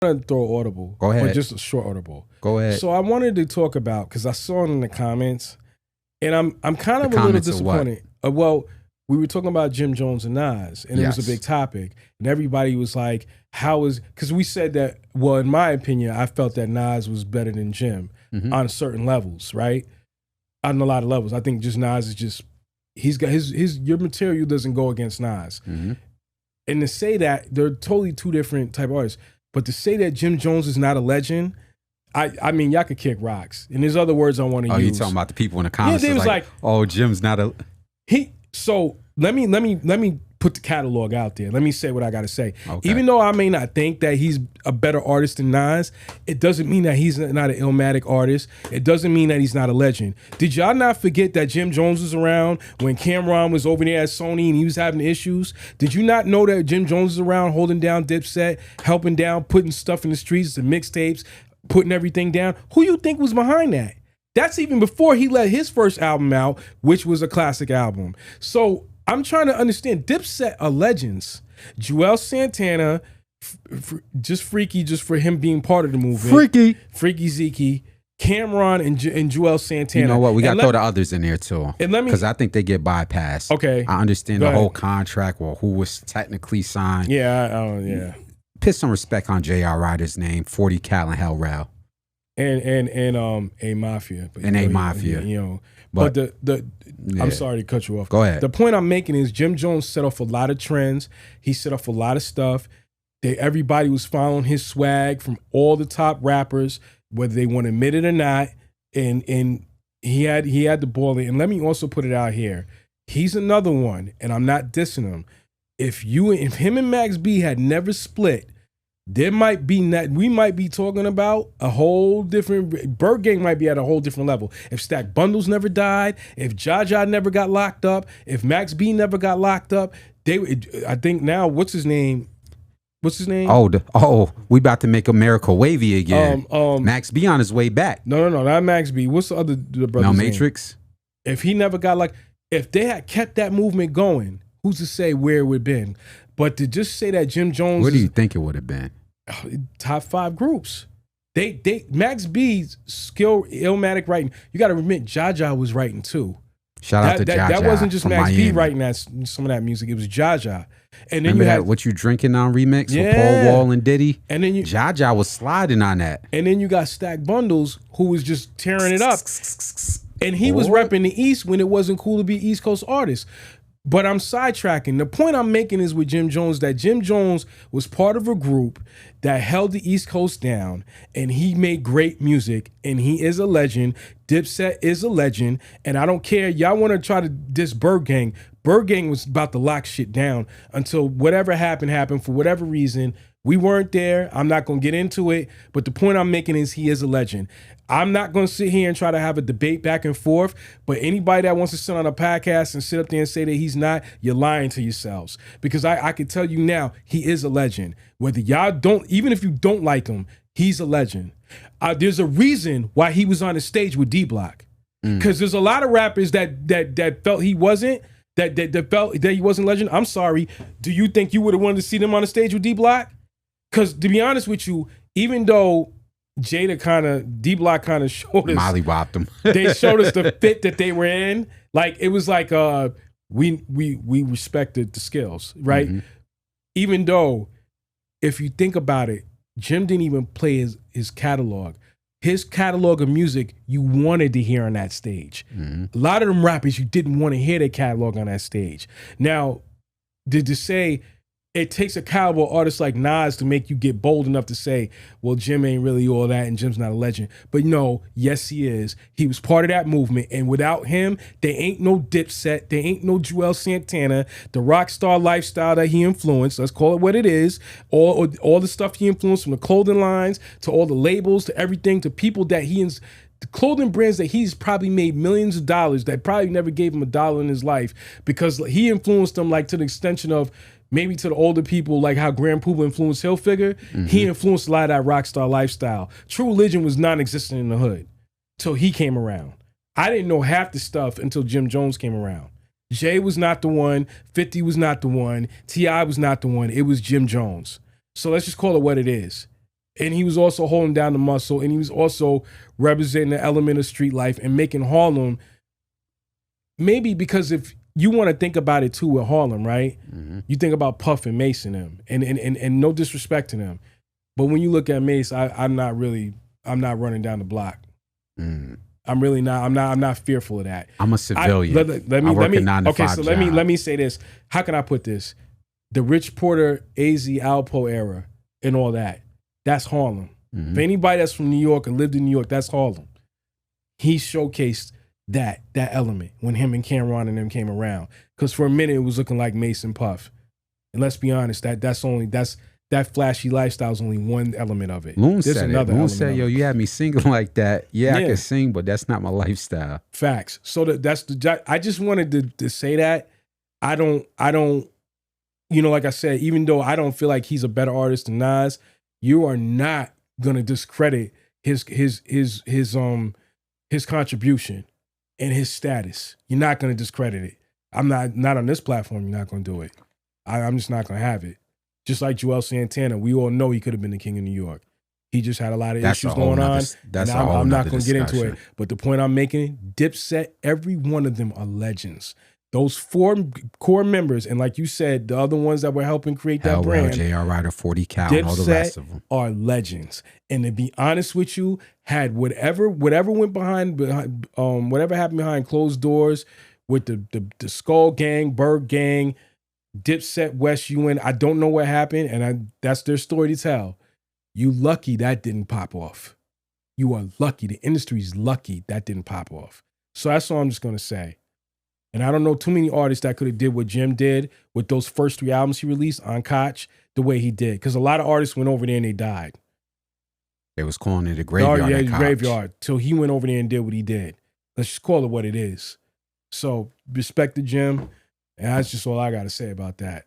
to throw audible. Go ahead. But just a short audible. Go ahead. So I wanted to talk about, because I saw it in the comments, and I'm kind of The a little comments of what? disappointed. Well, we were talking about Jim Jones and Nas, and it was Yes. a big topic, and everybody was like, "How is?" Because we said that. Well, in my opinion, I felt that Nas was better than Jim Mhm. on certain levels, right? On a lot of levels, I think just Nas is just he's got his your material doesn't go against Nas, Mhm. and to say that they're totally two different type of artists, but to say that Jim Jones is not a legend. I mean, y'all could kick rocks. And there's other words I want to Oh, use. you talking about the people in the comments? Yeah, they that's was like, oh, Jim's not a. So let me put the catalog out there. Let me say what I got to say. Okay. Even though I may not think that he's a better artist than Nas, it doesn't mean that he's not an Illmatic artist. It doesn't mean that he's not a legend. Did y'all not forget that Jim Jones was around when Cameron was over there at Sony and he was having issues? Did you not know that Jim Jones was around holding down Dipset, helping down, putting stuff in the streets, the mixtapes, putting everything down? Who you think was behind that? That's even before he let his first album out, which was a classic album. So I'm trying to understand. Dipset are legends. Joel Santana, just freaky, just for him being part of the movement. Freaky Zeke, Cameron, and Joel Santana. You know what? We got to throw the others in there too. And let me, because I think they get bypassed. Okay. I understand Go the ahead. whole contract or who was technically signed. Yeah, yeah. Put some respect on J.R. Ryder's name, 40 Cal and Hell Rel. And A Mafia. But, And A Mafia. You know. But the yeah. I'm sorry to cut you off. Go ahead. The point I'm making is Jim Jones set off a lot of trends. He set off a lot of stuff. Everybody was following his swag from all the top rappers, whether they want to admit it or not. And he had the ball in. And let me also put it out here. He's another one, and I'm not dissing him. If him and Max B had never split, we might be talking about a whole different. Bird Gang might be at a whole different level. If Stack Bundles never died, if Jaja never got locked up, if Max B never got locked up, I think now what's his name? We about to make America wavy again. Max B on his way back. No, not Max B. What's the brother's No, name? Matrix. If he never got if they had kept that movement going, who's to say where it would have been? But to just say that Jim Jones, Where do you think it would have been? Top 5 groups. They Max B's skill, Illmatic writing. You got to admit, Jaja was writing too. Shout out to Jaja. That wasn't just from Max Miami. B writing some of that music. It was Jaja. And then Remember you had that What You Drinking On remix Yeah. with Paul Wall and Diddy? And then Jaja was sliding on that. And then you got Stack Bundles, who was just tearing it up. And he was repping the East when it wasn't cool to be East Coast artists. But I'm sidetracking. The point I'm making is with Jim Jones, that Jim Jones was part of a group that held the East Coast down, and he made great music, and he is a legend. Dipset is a legend, and I don't care. Y'all want to try to diss Bird Gang. Bird Gang was about to lock shit down until whatever happened for whatever reason. We weren't there. I'm not going to get into it. But the point I'm making is he is a legend. I'm not going to sit here and try to have a debate back and forth. But anybody that wants to sit on a podcast and sit up there and say that he's not, you're lying to yourselves. Because I can tell you now, he is a legend. Whether y'all don't, even if you don't like him, he's a legend. There's a reason why he was on the stage with D-Block. Because there's a lot of rappers that felt he wasn't, that felt that he wasn't legend. I'm sorry. Do you think you would have wanted to see them on the stage with D-Block? Because to be honest with you, even though D-Block kind of showed us, Molly whopped them. they showed us the fit that they were in. Like it was like we respected the skills, right? Mm-hmm. Even though, if you think about it, Jim didn't even play his catalog. His catalog of music you wanted to hear on that stage. Mm-hmm. A lot of them rappers you didn't want to hear their catalog on that stage. Now, to say it takes a caliber artist like Nas to make you get bold enough to say, well, Jim ain't really all that and Jim's not a legend. But no, yes, he is. He was part of that movement. And without him, there ain't no Dipset. There ain't no Joel Santana. The rock star lifestyle that he influenced, let's call it what it is, all the stuff he influenced, from the clothing lines to all the labels to everything, to people that the clothing brands that he's probably made millions of dollars that probably never gave him $1 in his life, because he influenced them like to the extension of maybe to the older people, like how Grand Poobah influenced Hilfiger. Mm-hmm. He influenced a lot of that rock star lifestyle. True Religion was non-existent in the hood till he came around. I didn't know half the stuff until Jim Jones came around. Jay was not the one. 50 was not the one. T.I. was not the one. It was Jim Jones. So let's just call it what it is. And he was also holding down the muscle, and he was also representing the element of street life and making Harlem, maybe because if you want to think about it too with Harlem, right? Mm-hmm. You think about Puff and Mace and them, and no disrespect to them. But when you look at Mace, I'm not running down the block. Mm. I'm really not. I'm not fearful of that. I'm a civilian. Let me say this. How can I put this? The Rich Porter, AZ, Alpo era and all that. That's Harlem. Mm-hmm. For anybody that's from New York and lived in New York, that's Harlem. He showcased that element when him and Cameron and them came around. Because for a minute it was looking like Mace and Puff. And let's be honest, that flashy lifestyle is only one element of it. Moon said, yo, you had me singing like that. Yeah, I can sing, but that's not my lifestyle. Facts. So I just wanted to say that. I don't, like I said, even though I don't feel like he's a better artist than Nas, you are not gonna discredit his contribution and his status. You're not gonna discredit it. I'm not on this platform. You're not gonna do it. I'm just not gonna have it. Just like Joel Santana, we all know he could have been the king of New York. He just had a lot of issues going on. I'm not gonna get into it. But the point I'm making, Dipset, every one of them are legends. Those 4 core members, and like you said, the other ones that were helping create that brand, J.R. Ryder, 40 Cal, and all the rest of them are legends. And to be honest with you, had whatever went behind whatever happened behind closed doors with the Skull Gang, Berg Gang, Dipset, West UN, I don't know what happened, and that's their story to tell. You lucky that didn't pop off. You are lucky. The industry's lucky that didn't pop off. So that's all I'm just gonna say. And I don't know too many artists that could have did what Jim did with those first 3 albums he released on Koch the way he did. Because a lot of artists went over there and they died. They was calling it a graveyard. Yeah, graveyard. Till he went over there and did what he did. Let's just call it what it is. So respect to Jim. And that's just all I got to say about that.